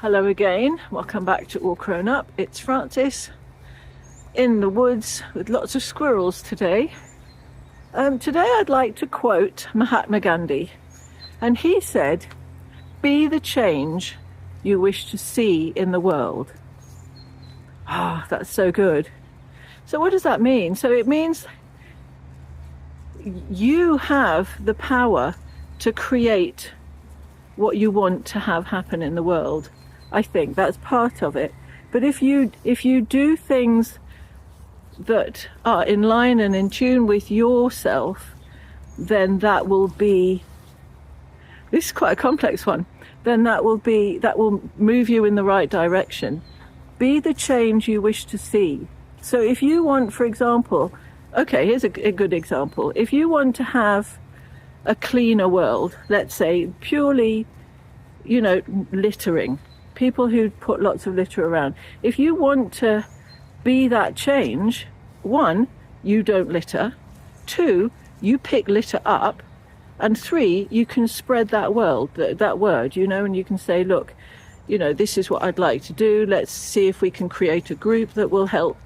Hello again, welcome back to All Crone Up. It's Frances in the woods with lots of squirrels today. Today I'd like to quote Mahatma Gandhi, and he said, "Be the change you wish to see in the world." That's so good. So what does that mean? So it means you have the power to create what you want to have happen in the world. I think that's part of it. But if you do things that are in line and in tune with yourself, then that will be, this is quite a complex one, then that will move you in the right direction. Be the change you wish to see. So if you want, for example, okay, here's a good example. If you want to have a cleaner world, let's say purely, littering, people who put lots of litter around. If you want to be that change, 1, you don't litter. 2, you pick litter up. And 3, you can spread that word, and you can say, look, this is what I'd like to do. Let's see if we can create a group that will help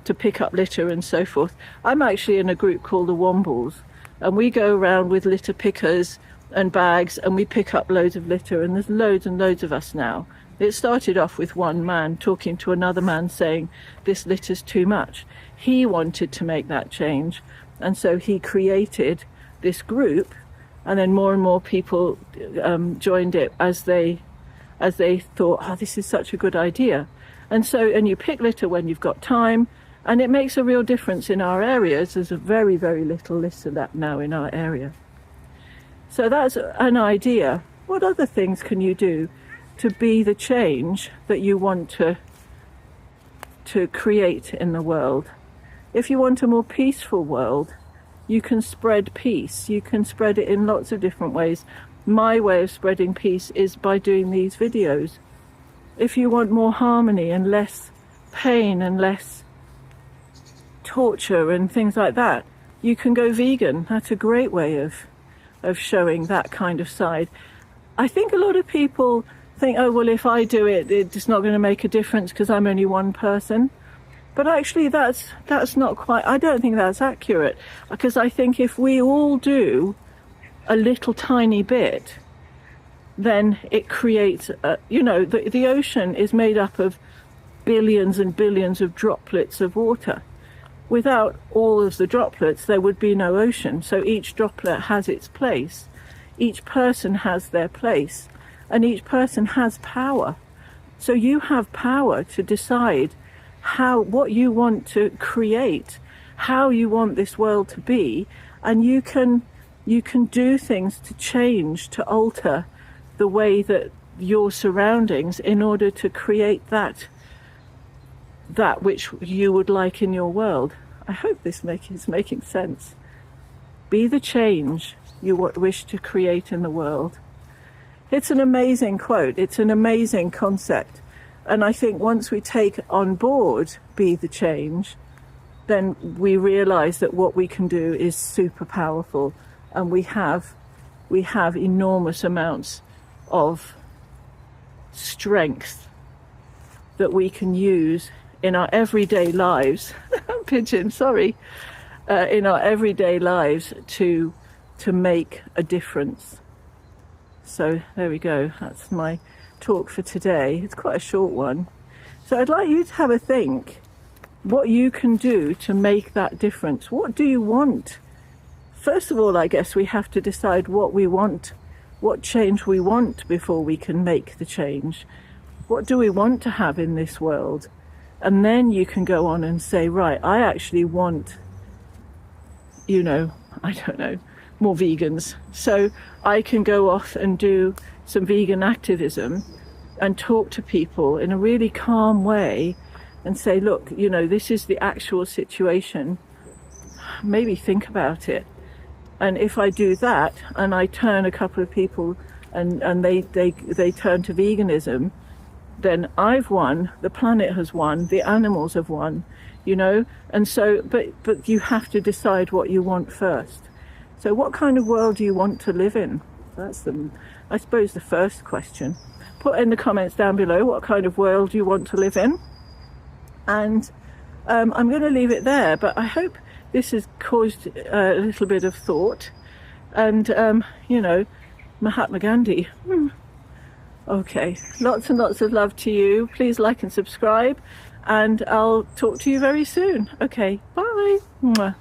to pick up litter and so forth. I'm actually in a group called the Wombles, and we go around with litter pickers and bags, and we pick up loads of litter, and there's loads and loads of us now. It started off with one man talking to another man saying, this litter's too much. He wanted to make that change, and so he created this group, and then more and more people joined it as they thought, this is such a good idea. And you pick litter when you've got time, and it makes a real difference in our areas. There's a very, very little litter left now in our area. So that's an idea. What other things can you do to be the change that you want to create in the world? If you want a more peaceful world, you can spread peace. You can spread it in lots of different ways. My way of spreading peace is by doing these videos. If you want more harmony and less pain and less torture and things like that, you can go vegan. That's a great way of showing that kind of side. I think a lot of people think, oh, well, if I do it, it's not going to make a difference because I'm only one person. But actually, that's not quite, I don't think that's accurate, because I think if we all do a little tiny bit, then it creates, the ocean is made up of billions and billions of droplets of water. Without all of the droplets, there would be no ocean. So each droplet has its place. Each person has their place. And each person has power. So you have power to decide what you want to create, how you want this world to be, and you can do things to change, to alter the way that your surroundings in order to create that which you would like in your world. I hope this is making sense. Be the change you wish to create in the world. It's an amazing quote. It's an amazing concept. And I think once we take on board be the change, then we realize that what we can do is super powerful, and we have enormous amounts of strength that we can use in our everyday lives. Pigeon, sorry. In our everyday lives to make a difference. So there we go. That's my talk for today. It's quite a short one. So I'd like you to have a think what you can do to make that difference. What do you want? First of all, I guess we have to decide what we want, what change we want before we can make the change. What do we want to have in this world? And then you can go on and say, right, I actually want, more vegans. So I can go off and do some vegan activism and talk to people in a really calm way and say, look, this is the actual situation. Maybe think about it. And if I do that and I turn a couple of people and they turn to veganism, then I've won, the planet has won, the animals have won, and so, but you have to decide what you want first. So what kind of world do you want to live in? That's I suppose the first question. put in the comments down below what kind of world you want to live in. And I'm going to leave it there, but I hope this has caused a little bit of thought. And, you know, Mahatma Gandhi. Okay, lots and lots of love to you. Please like and subscribe, and I'll talk to you very soon. Okay, bye. Mwah.